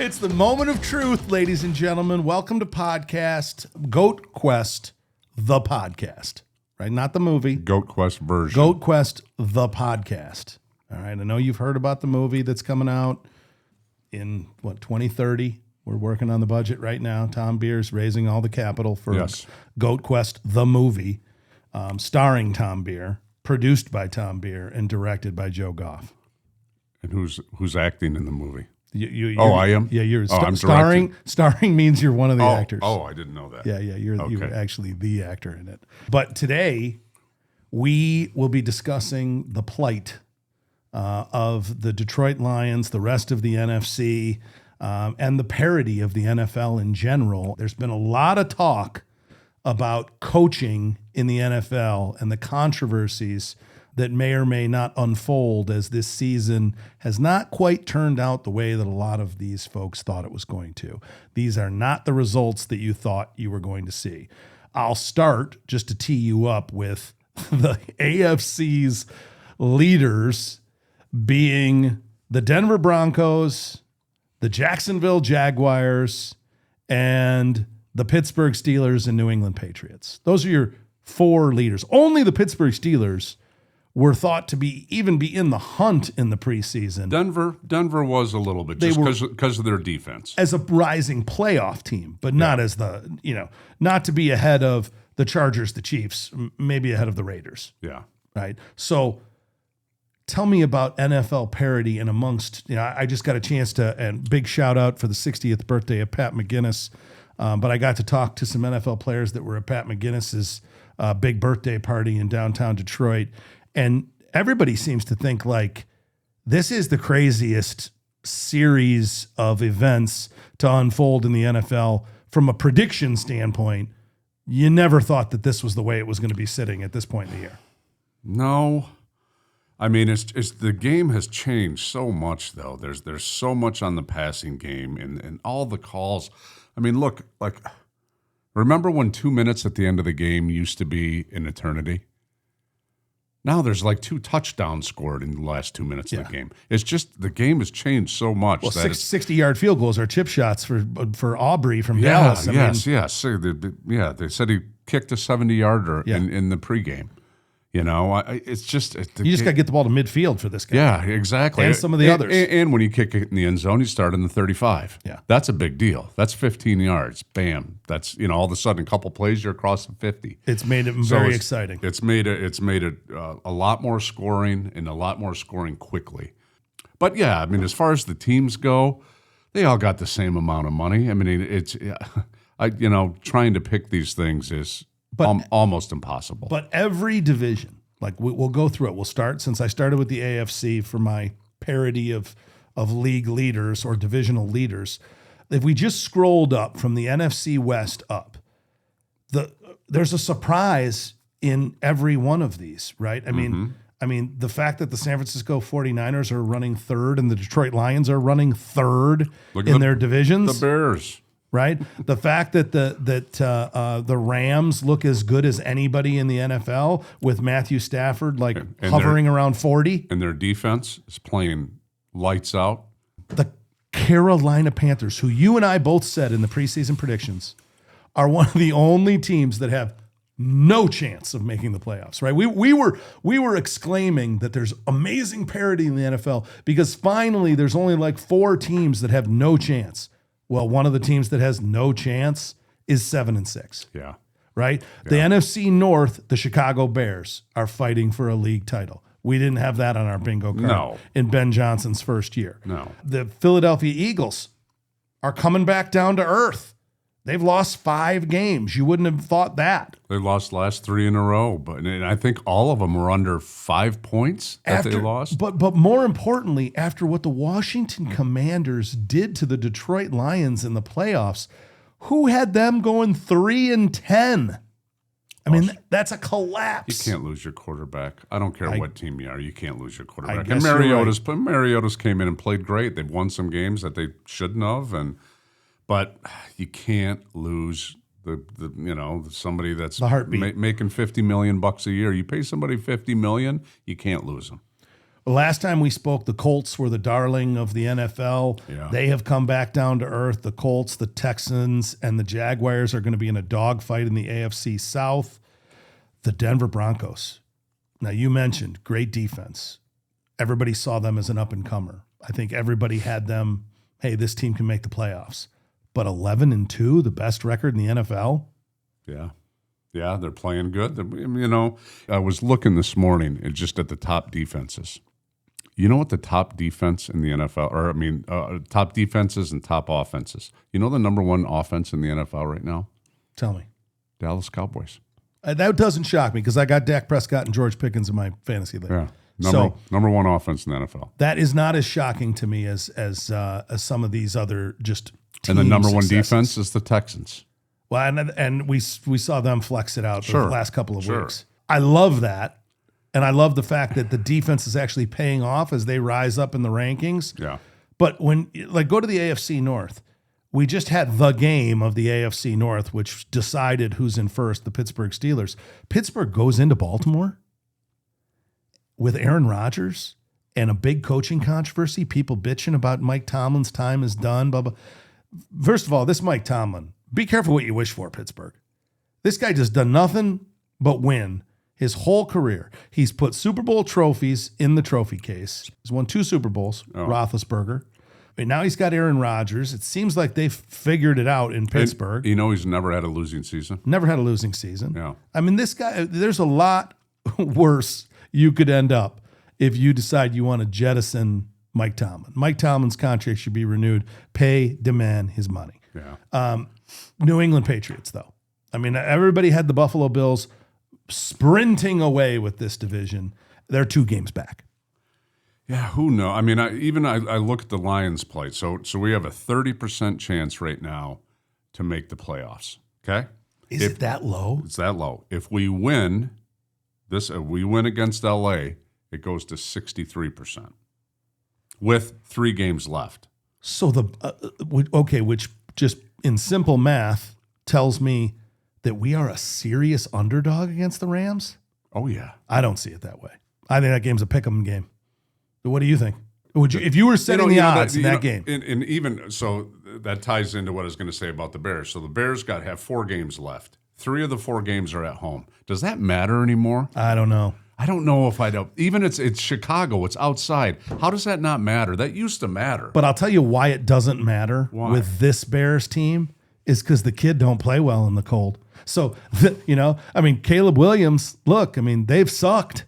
It's the moment of truth, ladies and gentlemen. Welcome to podcast GOATQUEST, the podcast, right? Not the movie. GOATQUEST version. GOATQUEST, the podcast. All right. I know you've heard about the movie that's coming out in 2030. We're working on the budget right now. Tom Beer's raising all the capital for GOATQUEST, the movie, starring Tom Beer, produced by Tom Beer, and directed by Joe Gough. And who's acting in the movie? I am? Yeah, you're I'm starring. Starring means you're one of the actors. Oh, I didn't know that. Yeah, you were actually the actor in it. But today, we will be discussing the plight of the Detroit Lions, the rest of the NFC, and the parity of the NFL in general. There's been a lot of talk about coaching in the NFL and the controversies that may or may not unfold as this season has not quite turned out the way that a lot of these folks thought it was going to. These are not the results that you thought you were going to see. I'll start just to tee you up with the AFC's leaders being the Denver Broncos, the Jacksonville Jaguars, and the Pittsburgh Steelers and New England Patriots. Those are your four leaders. Only the Pittsburgh Steelers were thought to be in the hunt in the preseason. Denver was a little bit just because of their defense. As a rising playoff team, but not as not to be ahead of the Chargers, the Chiefs, maybe ahead of the Raiders. Yeah. Right. So tell me about NFL parity and amongst, I just got a chance to, and big shout out for the 60th birthday of Pat McGinnis. But I got to talk to some NFL players that were at Pat McGinnis's big birthday party in downtown Detroit. And everybody seems to think like this is the craziest series of events to unfold in the NFL from a prediction standpoint. You never thought that this was the way it was going to be sitting at this point in the year. No. I mean, it's the game has changed so much, though. There's so much on the passing game and all the calls. I mean, look, like, remember when 2 minutes at the end of the game used to be an eternity? Now there's like 2 touchdowns scored in the last 2 minutes of the game. It's just the game has changed so much. Well, 60-yard field goals are chip shots for Aubrey from Dallas. They said he kicked a 70-yarder in the pregame. It's just you just got to get the ball to midfield for this guy. Yeah, exactly. And some of the others. And when you kick it in the end zone, you start in the 35. Yeah, that's a big deal. That's 15 yards. Bam. That's all of a sudden a couple plays you're across the 50. It's made it very exciting. It's made it a lot more scoring and a lot more scoring quickly. But yeah, I mean, as far as the teams go, they all got the same amount of money. I mean, it's trying to pick these things is almost impossible. But every division, like we'll go through it. We'll start, since I started with the AFC for my parity of league leaders or divisional leaders. If we just scrolled up from the NFC West up, there's a surprise in every one of these, right? I mean, the fact that the San Francisco 49ers are running third and the Detroit Lions are running third in their divisions. The Bears. Right, the fact that the Rams look as good as anybody in the NFL with Matthew Stafford hovering around 40, and their defense is playing lights out. The Carolina Panthers, who you and I both said in the preseason predictions, are one of the only teams that have no chance of making the playoffs. Right, we were exclaiming that there's amazing parity in the NFL because finally there's only like 4 teams that have no chance. Well, one of the teams that has no chance is 7-6. Yeah. Right? Yeah. The NFC North, the Chicago Bears, are fighting for a league title. We didn't have that on our bingo card in Ben Johnson's first year. No. The Philadelphia Eagles are coming back down to earth. They've lost 5 games. You wouldn't have thought that. They lost last 3 in a row, and I think all of them were under 5 points that they lost. But more importantly, after what the Washington Commanders did to the Detroit Lions in the playoffs, who had them going 3-10? I mean, that's a collapse. You can't lose your quarterback. I don't care what team you are. You can't lose your quarterback. And Mariota's came in and played great. They've won some games that they shouldn't have, but you can't lose somebody that's the heartbeat making $50 million a year. You pay somebody $50 million, you can't lose them. Last time we spoke, the Colts were the darling of the NFL. Yeah. They have come back down to earth. The Colts, the Texans, and the Jaguars are going to be in a dogfight in the AFC South. The Denver Broncos. Now, you mentioned great defense. Everybody saw them as an up-and-comer. I think everybody had them, hey, this team can make the playoffs. But 11-2, the best record in the NFL? Yeah. Yeah, they're playing good. I was looking this morning just at the top defenses. You know what the top defense in the NFL, top defenses and top offenses. You know the number one offense in the NFL right now? Tell me. Dallas Cowboys. That doesn't shock me because I got Dak Prescott and George Pickens in my fantasy league. Yeah, number one offense in the NFL. That is not as shocking to me as some of these other just team And the number one successes. defense is the Texans. Well, and we saw them flex it out the last couple of weeks. Sure. I love that, and I love the fact that the defense is actually paying off as they rise up in the rankings. Yeah. But when go to the AFC North, we just had the game of the AFC North, which decided who's in first, the Pittsburgh Steelers. Pittsburgh goes into Baltimore with Aaron Rodgers and a big coaching controversy, people bitching about Mike Tomlin's time is done, blah, blah. First of all, this Mike Tomlin, be careful what you wish for, Pittsburgh. This guy just done nothing but win his whole career. He's put Super Bowl trophies in the trophy case. He's won 2 Super Bowls, Roethlisberger. And now he's got Aaron Rodgers. It seems like they've figured it out in Pittsburgh. He's never had a losing season. Never had a losing season. Yeah. I mean, this guy, there's a lot worse you could end up if you decide you want to jettison Mike Tomlin. Mike Tomlin's contract should be renewed. Pay the man his money. Yeah. New England Patriots, though. I mean, everybody had the Buffalo Bills sprinting away with this division. They're 2 games back. Yeah, who knows? I mean, I look at the Lions play. So we have a 30% chance right now to make the playoffs. Okay, Is it that low? It's that low. If we win we win against LA, it goes to 63% with 3 games left. So which just in simple math tells me that we are a serious underdog against the Rams. Oh yeah, I don't see it that way. I think that game's a pick'em game. What do you think? Would you, if you were setting the odds in that game? And even so, that ties into what I was going to say about the Bears. So the Bears have 4 games left. 3 of the 4 games are at home. Does that matter anymore? I don't know. I don't know if even it's Chicago. It's outside. How does that not matter? That used to matter. But I'll tell you why it doesn't matter with this Bears team is because the kid don't play well in the cold. So Caleb Williams. Look, they've sucked.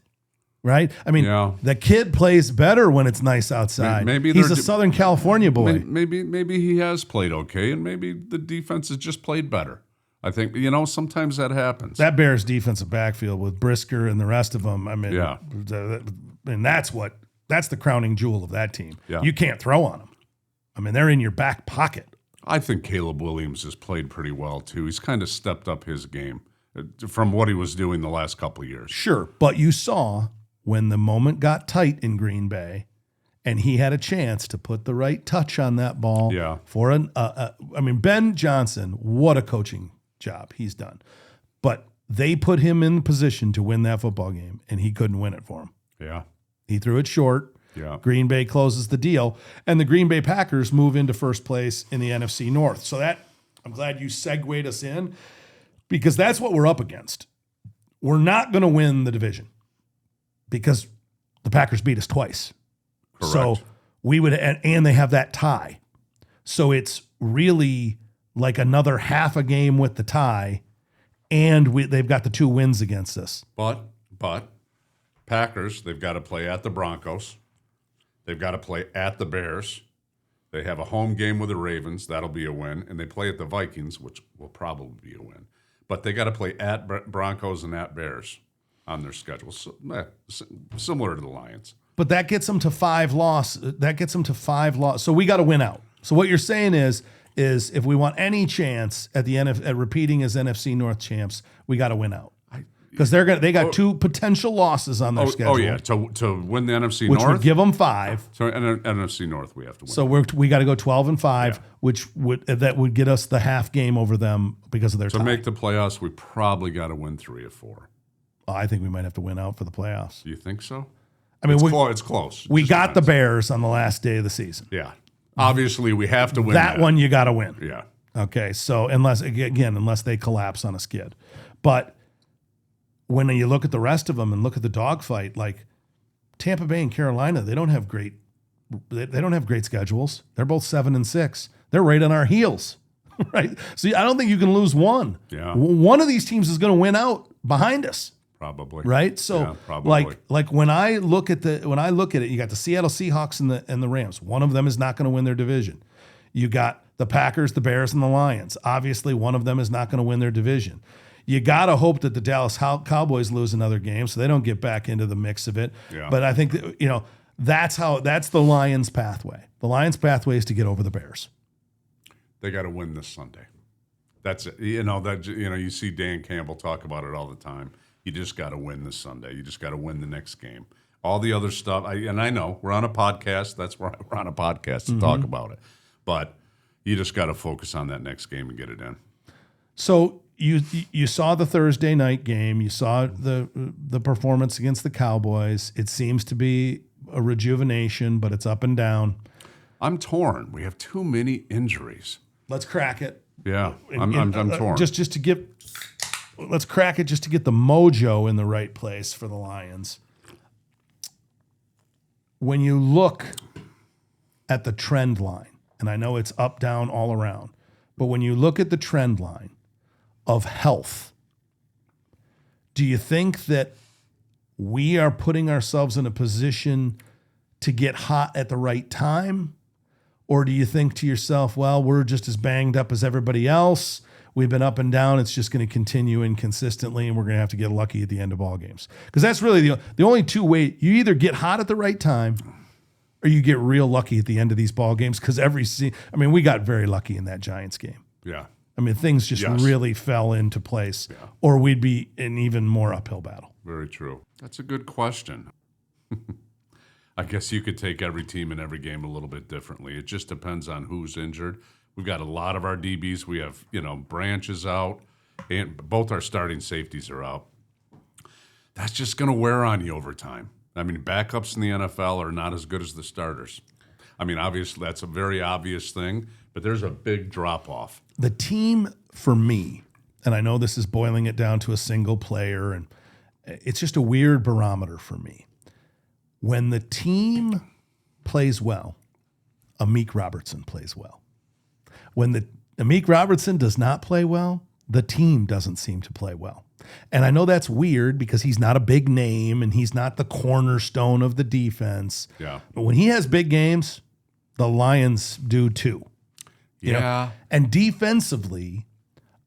Right? The kid plays better when it's nice outside. Maybe he's a Southern California boy. Maybe he has played okay, and maybe the defense has just played better. I think, sometimes that happens. That Bears defensive backfield with Brisker and the rest of them, Yeah. And that's the crowning jewel of that team. Yeah. You can't throw on them. They're in your back pocket. I think Caleb Williams has played pretty well, too. He's kind of stepped up his game from what he was doing the last couple of years. Sure, but you saw when the moment got tight in Green Bay and he had a chance to put the right touch on that ball for Ben Johnson, what a coaching job he's done. But they put him in position to win that football game, and he couldn't win it for him. Yeah. He threw it short. Yeah. Green Bay closes the deal, and the Green Bay Packers move into first place in the NFC North. So I'm glad you segued us in because that's what we're up against. We're not going to win the division because the Packers beat us twice. Correct. So we would, and they have that tie. So it's really like another half a game with the tie, and they've got the 2 wins against us. But Packers, they've got to play at the Broncos. They've got to play at the Bears. They have a home game with the Ravens. That'll be a win. And they play at the Vikings, which will probably be a win. But they got to play at Broncos and at Bears on their schedule. So, similar to the Lions. But that gets them to 5 loss. So we got to win out. So what you're saying is if we want any chance at at repeating as NFC North champs, we got to win out. Because they got 2 potential losses on their schedule. Oh yeah, to win the NFC which North, would give them 5. So NFC North we have to win. So we got to go 12-5, which would get us the half game over them because of their tie. To make the playoffs, we probably got to win 3 of 4. I think we might have to win out for the playoffs. Do you think so? I mean, It's close. We Just got the depends. Bears on the last day of the season. Yeah. Obviously, we have to win That one you got to win. Yeah. Okay, so unless they collapse on a skid. But when you look at the rest of them and look at the dogfight, like Tampa Bay and Carolina, they don't have great schedules. They're both 7-6. They're right on our heels, right? So I don't think you can lose one. Yeah. One of these teams is going to win out behind us. Probably. Right. So Yeah, probably. like when I look at it, you got the Seattle Seahawks and the Rams. One of them is not going to win their division. You got the Packers, the Bears, and the Lions. Obviously, one of them is not going to win their division. You got to hope that the Dallas Cowboys lose another game so they don't get back into the mix of it. Yeah. But I think that, that's the Lions' pathway. The Lions' pathway is to get over the Bears. They got to win this Sunday. That's it. You see Dan Campbell talk about it all the time. You just got to win this Sunday. You just got to win the next game. All the other stuff, I know we're on a podcast. That's why we're on a podcast to talk about it. But you just got to focus on that next game and get it in. So you saw the Thursday night game. You saw the performance against the Cowboys. It seems to be a rejuvenation, but it's up and down. I'm torn. We have too many injuries. Let's crack it. Yeah, I'm torn. Let's crack it just to get the mojo in the right place for the Lions. When you look at the trend line, and I know it's up, down, all around, but when you look at the trend line of health, do you think that we are putting ourselves in a position to get hot at the right time? Or do you think to yourself, well, we're just as banged up as everybody else. We've been up and down. It's just going to continue inconsistently, and we're going to have to get lucky at the end of ball games. Because that's really the only two ways. You either get hot at the right time or you get real lucky at the end of these ball games. Because we got very lucky in that Giants game. Yeah. I mean, things just really fell into place, or we'd be in even more uphill battle. Very true. That's a good question. I guess you could take every team and every game a little bit differently. It just depends on who's injured. We've got a lot of our DBs. We have, Branch is out, and both our starting safeties are out. That's just going to wear on you over time. I mean, backups in the NFL are not as good as the starters. I mean, obviously, that's a very obvious thing, but there's a big drop-off. The team, for me, and I know this is boiling it down to a single player, and it's just a weird barometer for me. When the team plays well, Amik Robertson plays well. When Amik Robertson does not play well, the team doesn't seem to play well. And I know that's weird because he's not a big name and he's not the cornerstone of the defense. Yeah. But when he has big games, the Lions do too. Yeah. And defensively,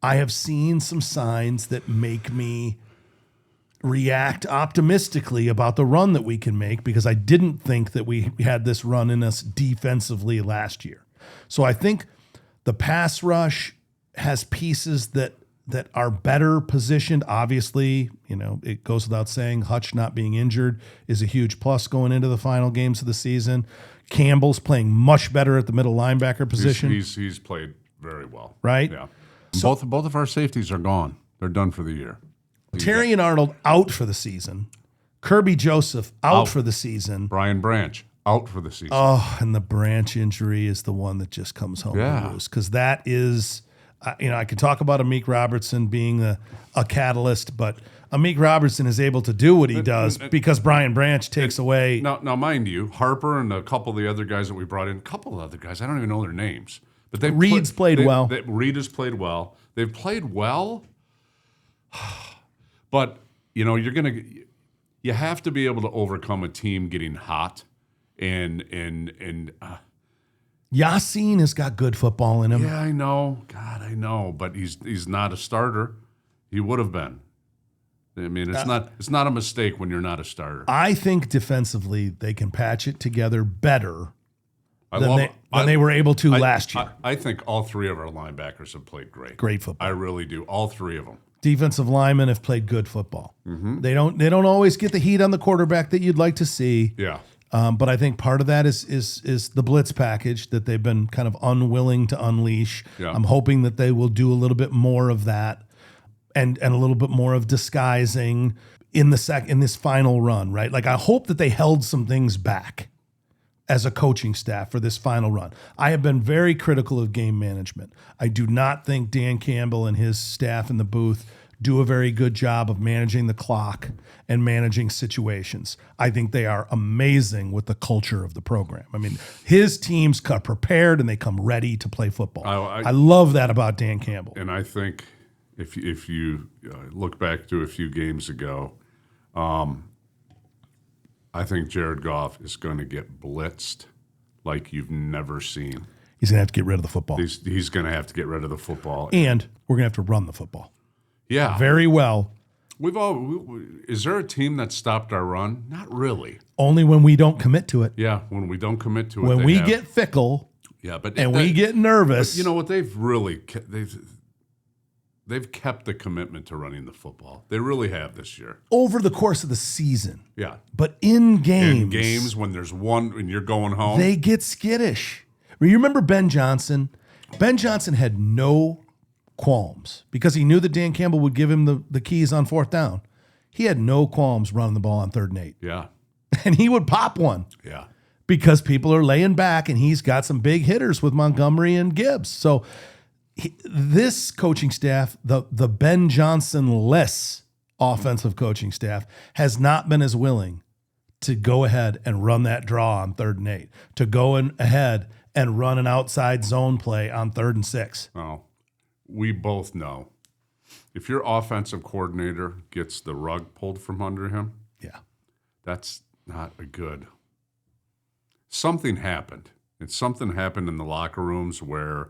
I have seen some signs that make me react optimistically about the run that we can make, because I didn't think that we had this run in us defensively last year. So I think the pass rush has pieces that are better positioned. Obviously, it goes without saying, Hutch not being injured is a huge plus going into the final games of the season. Campbell's playing much better at the middle linebacker position. He's played very well. Right? Yeah. Both of our safeties are gone. They're done for the year. Terry and Arnold out for the season. Kirby Joseph out for the season. Brian Branch out for the season. Oh, and the Branch injury is the one that just comes home to lose, because that is, I could talk about Amik Robertson being a catalyst, but Amik Robertson is able to do what he does because Brian Branch takes away. Now, mind you, Harper and a couple of the other guys that we brought in, a couple of other guys, I don't even know their names, but Reed's played well. Reed has played well. They've played well. But, you have to be able to overcome a team getting hot and Yassine has got good football in him. Yeah, I know. God, I know. But he's not a starter. He would have been. I mean, it's not a mistake when you're not a starter. I think defensively they can patch it together better than they were able to last year. I think all three of our linebackers have played great. Great football. I really do. All three of them. Defensive linemen have played good football. Mm-hmm. They don't always get the heat on the quarterback that you'd like to see. Yeah. But I think part of that is the blitz package that they've been kind of unwilling to unleash. Yeah. I'm hoping that they will do a little bit more of that and a little bit more of disguising. in this final run, right? Like I hope that they held some things back as a coaching staff for this final run. I have been very critical of game management. I do not think Dan Campbell and his staff in the booth do a very good job of managing the clock and managing situations. I think they are amazing with the culture of the program. I mean, his teams come prepared and they come ready to play football. I love that about Dan Campbell. And I think if you look back to a few games ago, I think Jared Gough is going to get blitzed like you've never seen. He's going to have to get rid of the football. He's going to have to get rid of the football. And we're going to have to run the football. Yeah. Very well. Is there a team that stopped our run? Not really. Only when we don't commit to it. Yeah, when we don't commit to it. When we get fickle we get nervous. But you know what? They've kept the commitment to running the football. They really have this year. Over the course of the season. Yeah. But in games. In games when there's one and you're going home. They get skittish. You remember Ben Johnson? Ben Johnson had no qualms because he knew that Dan Campbell would give him the keys on fourth down. He had no qualms running the ball on 3rd and 8. Yeah. And he would pop one. Yeah. Because people are laying back and he's got some big hitters with Montgomery and Gibbs. So this coaching staff, the Ben Johnson-less offensive coaching staff, has not been as willing to go ahead and run that draw on 3rd and 8, to go ahead and run an outside zone play on 3rd and 6. Oh, we both know if your offensive coordinator gets the rug pulled from under him, that's not a good. Something happened. And something happened in the locker rooms where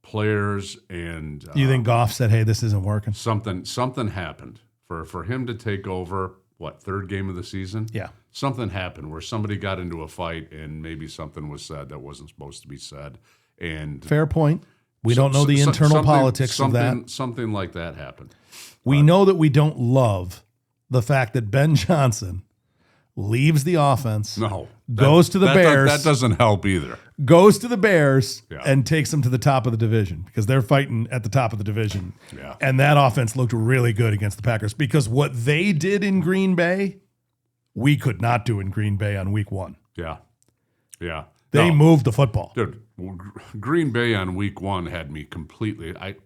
players and you think Gough said, "Hey, this isn't working"? Something happened for him to take over. What, 3rd game of the season? Yeah. Something happened where somebody got into a fight and maybe something was said that wasn't supposed to be said. And fair point. We don't know the internal politics of that. Something like that happened. We know that we don't love the fact that Ben Johnson leaves the offense. No. Goes to the Bears. That doesn't help either. Goes to the Bears and takes them to the top of the division because they're fighting at the top of the division. Yeah. And that offense looked really good against the Packers because what they did in Green Bay, we could not do in Green Bay on week 1. Yeah. Yeah. They moved the football. Dude, Green Bay on week 1 had me completely. I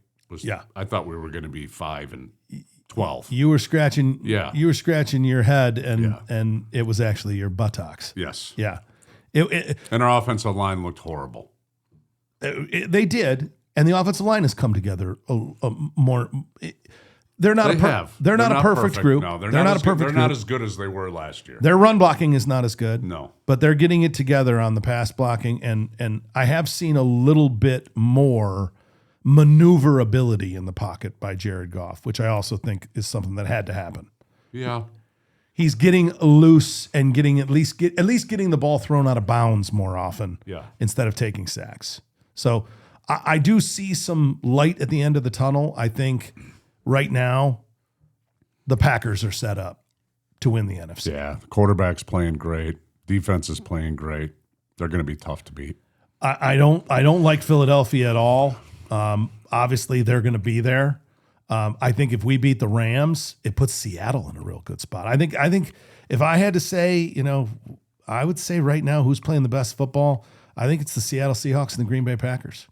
thought we were going to be 5-12. You were scratching. Yeah. You were scratching your head, and it was actually your buttocks. Yes. Yeah. And our offensive line looked horrible. They did, and the offensive line has come together more. They're not They're not a perfect group. No, they're not a perfect group. They're not as good as they were last year. Their run blocking is not as good. No. But they're getting it together on the pass blocking, and I have seen a little bit more maneuverability in the pocket by Jared Gough, which I also think is something that had to happen. Yeah. He's getting loose and getting at least getting the ball thrown out of bounds more often instead of taking sacks. So I do see some light at the end of the tunnel. I think right now the Packers are set up to win the NFC. Yeah, the quarterback's playing great. Defense is playing great. They're going to be tough to beat. I don't like Philadelphia at all. Obviously, they're going to be there. I think if we beat the Rams, it puts Seattle in a real good spot. I think if I had to say, I would say right now who's playing the best football. I think it's the Seattle Seahawks and the Green Bay Packers.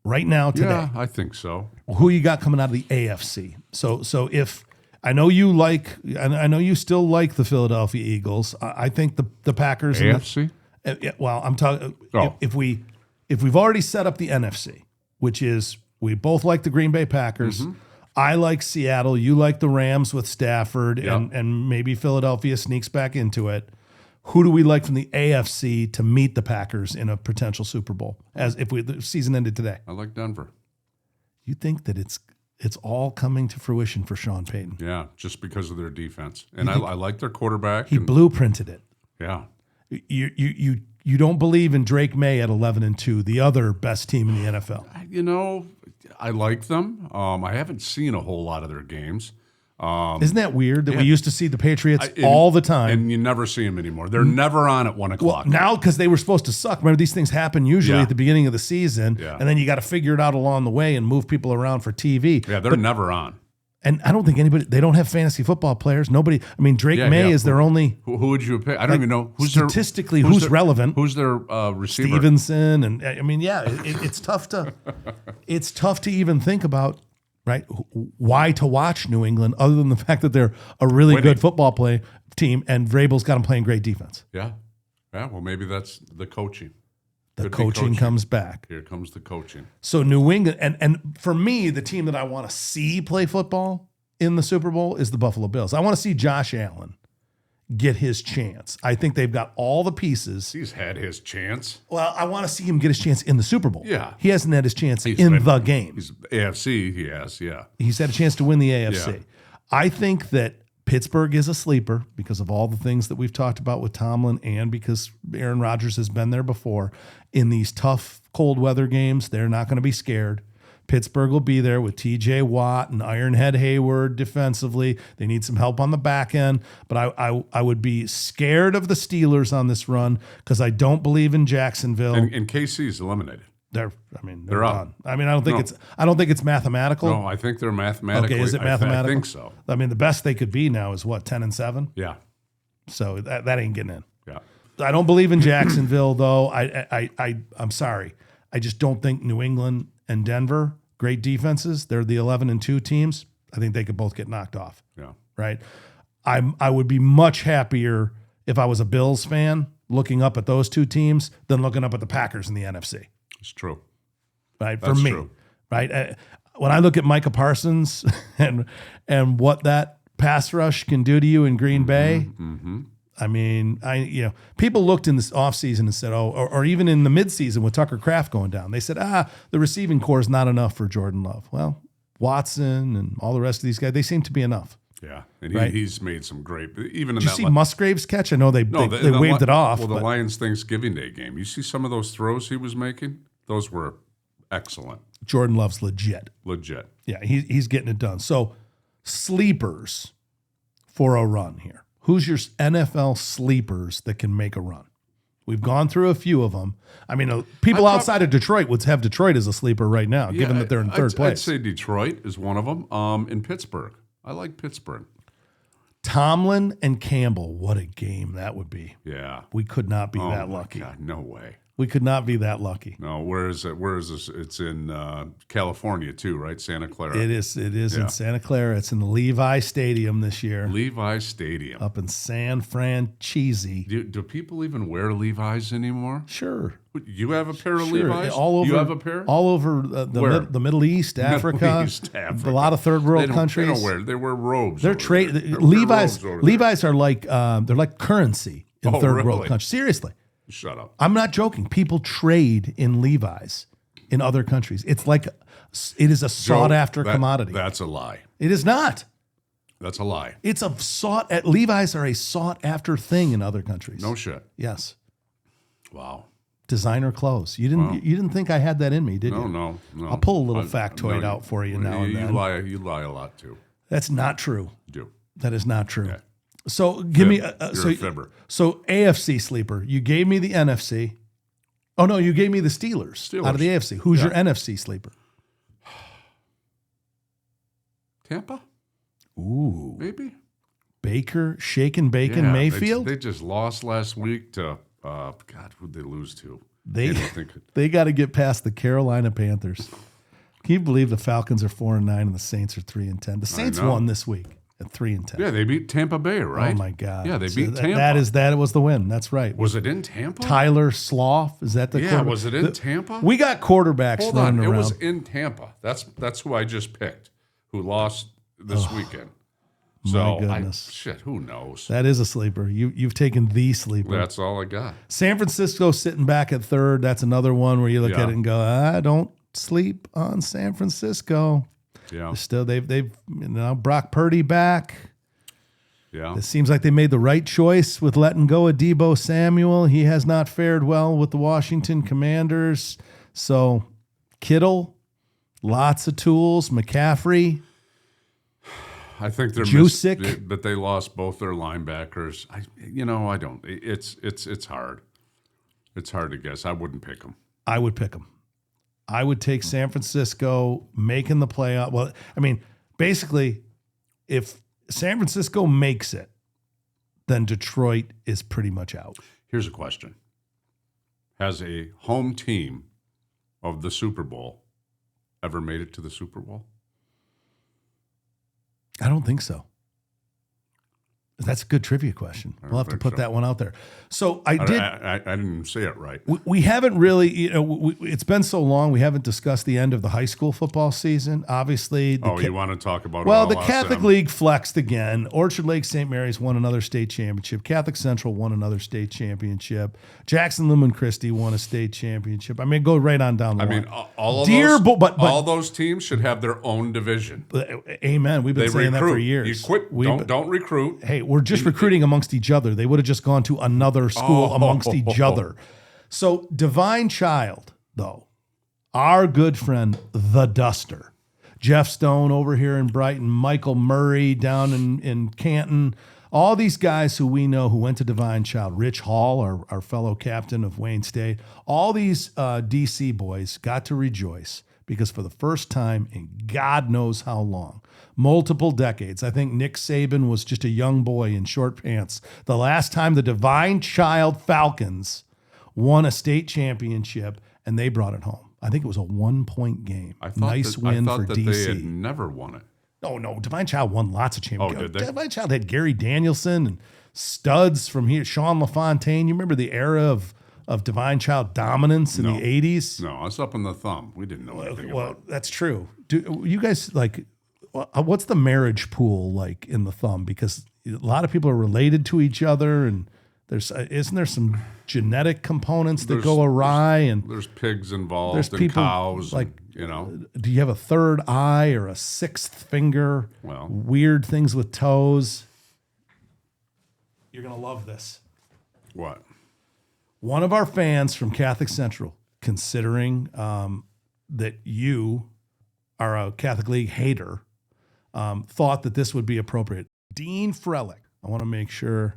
Right now, today. Yeah, I think so. Who you got coming out of the AFC? So if I know you like, I know you still like the Philadelphia Eagles. I think the Packers. AFC. Well, I'm talking. If we've already set up the NFC, which is we both like the Green Bay Packers. Mm-hmm. I like Seattle. You like the Rams with Stafford, and maybe Philadelphia sneaks back into it. Who do we like from the AFC to meet the Packers in a potential Super Bowl? As if the season ended today, I like Denver. You think that it's all coming to fruition for Sean Payton? Yeah, just because of their defense, and I like their quarterback. He blueprinted it. Yeah. You don't believe in Drake May at 11-2, the other best team in the NFL. I like them. I haven't seen a whole lot of their games. Isn't that weird that we used to see the Patriots all the time? And you never see them anymore. They're never on at 1 o'clock. Well, now because they were supposed to suck. Remember, these things happen usually at the beginning of the season, and then you got to figure it out along the way and move people around for TV. Yeah, they're never on. And I don't think they don't have fantasy football players. Nobody, I mean, Drake May is their only. Who would you pick? I don't even know statistically who's relevant. Who's their receiver? Stevenson. And I mean, it's tough to, it's tough to even think about, right? Why to watch New England other than the fact that they're a really good football team and Vrabel's got them playing great defense. Yeah. Yeah. Well, maybe that's the coaching. The coaching comes back. Here comes the coaching. So New England, and for me, the team that I want to see play football in the Super Bowl is the Buffalo Bills. I want to see Josh Allen get his chance. I think they've got all the pieces. He's had his chance. Well, I want to see him get his chance in the Super Bowl. Yeah. He hasn't had his chance in the game. He's AFC, he has, yeah. He's had a chance to win the AFC. Yeah. I think that Pittsburgh is a sleeper because of all the things that we've talked about with Tomlin and because Aaron Rodgers has been there before. In these tough cold weather games, they're not going to be scared. Pittsburgh will be there with TJ Watt and Ironhead Hayward defensively. They need some help on the back end, but I would be scared of the Steelers on this run because I don't believe in Jacksonville. And KC's eliminated. They're They're up. done. I mean, I don't think it's mathematical. No, I think they're mathematically. Okay, is it mathematical? I think so. I mean, the best they could be now is what, 10-7? Yeah. So that ain't getting in. Yeah. I don't believe in Jacksonville though. I'm sorry. I just don't think New England and Denver, great defenses. They're the 11-2 teams. I think they could both get knocked off. Yeah. Right. I would be much happier if I was a Bills fan looking up at those two teams than looking up at the Packers in the NFC. It's true. Right. That's for me. true. Right. When I look at Micah Parsons and what that pass rush can do to you in Green Bay, I mean, people looked in this offseason and said, or even in the midseason with Tucker Kraft going down, they said, the receiving core is not enough for Jordan Love. Well, Watson and all the rest of these guys, they seem to be enough. Yeah, and Right? he's made some great. Even in Did you see Musgrave's catch? I know they waved it off. Well, the Lions Thanksgiving Day game. You see some of those throws he was making? Those were excellent. Jordan Love's legit. Legit. Yeah, he's getting it done. So sleepers for a run here. Who's your NFL sleepers that can make a run? We've gone through a few of them. I mean, people outside of Detroit would have Detroit as a sleeper right now, given that they're in third place. I'd say Detroit is one of them. In Pittsburgh. I like Pittsburgh. Tomlin and Campbell, what a game that would be. Yeah. We could not be that lucky. God, no way. We could not be that lucky. No, where is it? Where is this? It's in California too, right? Santa Clara. It is in Santa Clara. It's in the Levi Stadium this year. Levi Stadium. Up in San Francisco. Do people even wear Levi's anymore? Sure. You have a pair of Levi's? All over, you have a pair? All over the Middle East, Africa. A lot of third world countries. They wear robes. They're Levi's are like they're like currency in third world countries. Seriously. Shut up. I'm not joking. People trade in Levi's in other countries. It's like it is a sought after commodity. That's a lie. It is not. That's a lie. It's a Levi's are a sought after thing in other countries. No shit. Yes. Wow. Designer clothes. You didn't think I had that in me, did you? No. I'll pull a little factoid out for you now and then. You lie a lot too. That's not true. You do. That is not true. Okay. So give me You're a fibber. So AFC sleeper. You gave me the NFC. Oh no, you gave me the Steelers. Out of the AFC. Who's your NFC sleeper? Tampa? Ooh. Maybe. Baker, Shaken Bacon, Mayfield. They just lost last week to God, who'd they lose to? They got to get past the Carolina Panthers. Can you believe the Falcons are 4-9 and the Saints are 3-10? The Saints won this week at 3-10. Yeah, they beat Tampa Bay, right? Oh my God! Yeah, they beat Tampa. That was the win. That's right. Was it in Tampa? Tyler Sloth, is that the quarterback? Was it in Tampa? We got quarterbacks Hold running on, around. it was in Tampa. That's who I just picked, who lost this weekend. So, my goodness. Who knows? That is a sleeper. You've taken the sleeper. That's all I got. San Francisco sitting back at third. That's another one where you look at it and go, I don't sleep on San Francisco. Yeah. Still, they've Brock Purdy back. Yeah. It seems like they made the right choice with letting go of Deebo Samuel. He has not fared well with the Washington Commanders. So Kittle, lots of tools. McCaffrey. I think they're Jusic. but they lost both their linebackers. I don't. It's hard. It's hard to guess. I wouldn't pick them. I would pick them. I would take San Francisco making the playoff. Well, I mean, basically, if San Francisco makes it, then Detroit is pretty much out. Here's a question. Has a home team of the Super Bowl ever made it to the Super Bowl? I don't think so. That's a good trivia question. We'll have to put that one out there. So I didn't even say it right. We haven't really, it's been so long. We haven't discussed the end of the high school football season. Obviously, you want to talk about? Well, the Catholic League flexed again. Orchard Lake St. Mary's won another state championship. Catholic Central won another state championship. Jackson Lumen Christi won a state championship. I mean, go right on down the line. I mean, all those teams should have their own division. Amen. We've been saying that for years. You quit. Don't recruit. Hey, we're just recruiting amongst each other. They would have just gone to another school amongst each other. So Divine Child, though, our good friend, the Duster, Jeff Stone over here in Brighton, Michael Murray down in Canton, all these guys who we know who went to Divine Child, Rich Hall, our fellow captain of Wayne State, all these DC boys got to rejoice because for the first time in God knows how long, multiple decades. I think Nick Saban was just a young boy in short pants. The last time the Divine Child Falcons won a state championship, and they brought it home. I think it was a 1-point game. Nice win for DC. They had never won it. Oh, no. Divine Child won lots of championships. Oh, did they? Divine Child had Gary Danielson and studs from here. Sean LaFontaine. You remember the era of Divine Child dominance in the 80s? No, I was up in the thumb. We didn't know anything about it. That's true. Do you guys, what's the marriage pool like in the thumb? Because a lot of people are related to each other, and isn't there some genetic components that go awry? And there's pigs involved, there's people, cows, do you have a third eye or a sixth finger? Well, weird things with toes. You're gonna love this. What? One of our fans from Catholic Central, considering that you are a Catholic League hater, thought that this would be appropriate. Dean Frelick, I want to make sure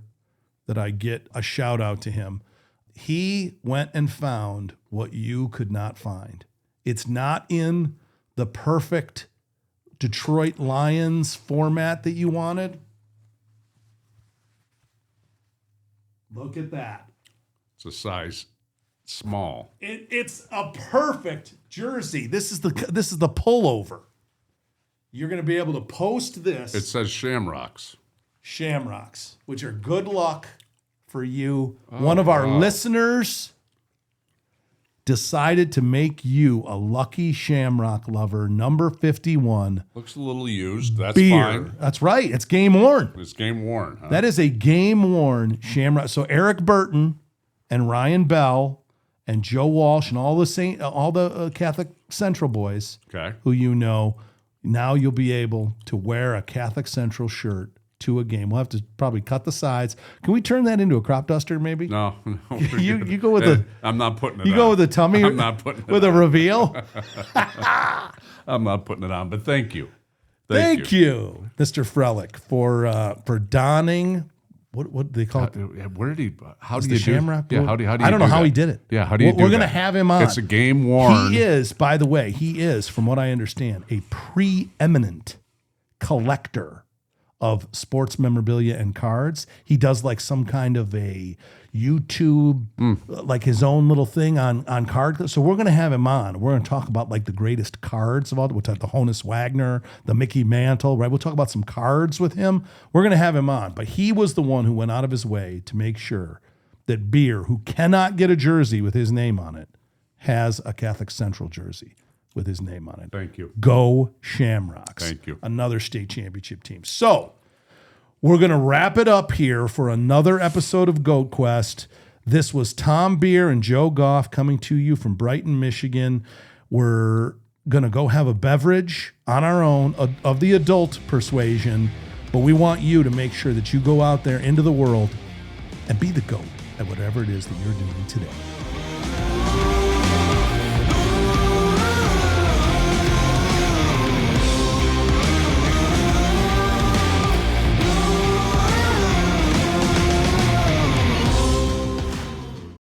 that I get a shout out to him. He went and found what you could not find. It's not in the perfect Detroit Lions format that you wanted. Look at that. It's a size small. It's a perfect jersey. This is the pullover. You're going to be able to post this. It says Shamrocks. Shamrocks, which are good luck for you. One of our listeners decided to make you a lucky Shamrock lover, number 51. Looks a little used. That's beer. Fine. That's right. It's game worn. It's game worn. Huh? That is a game worn Shamrock. So Eric Burton and Ryan Bell and Joe Walsh and all the Catholic Central boys, who you know, now you'll be able to wear a Catholic Central shirt to a game. We'll have to probably cut the sides. Can we turn that into a crop duster maybe? No. You go with the. I'm not putting it on. You go with the tummy. I'm not putting it with on. A reveal. I'm not putting it on, but thank you. Thank you, Mr. Frelick, for donning. What do they call it? Where did he? How do you do? Shamrock? Yeah, how do you? I don't know how he did it. Yeah, how do you do We're going to that? have him on. It's a game worn. He is, by the way, from what I understand, a preeminent collector of sports memorabilia and cards. He does like some kind of a YouTube, like his own little thing on card. So we're going to have him on. We're going to talk about like the greatest cards of all. We'll talk the Honus Wagner, the Mickey Mantle, right? We'll talk about some cards with him. We're going to have him on. But he was the one who went out of his way to make sure that Beer, who cannot get a jersey with his name on it, has a Catholic Central jersey with his name on it. Thank you. Go Shamrocks. Thank you. Another state championship team. So we're going to wrap it up here for another episode of Goat Quest. This was Tom Beer and Joe Gough coming to you from Brighton, Michigan. We're going to go have a beverage on our own of the adult persuasion, but we want you to make sure that you go out there into the world and be the GOAT at whatever it is that you're doing today.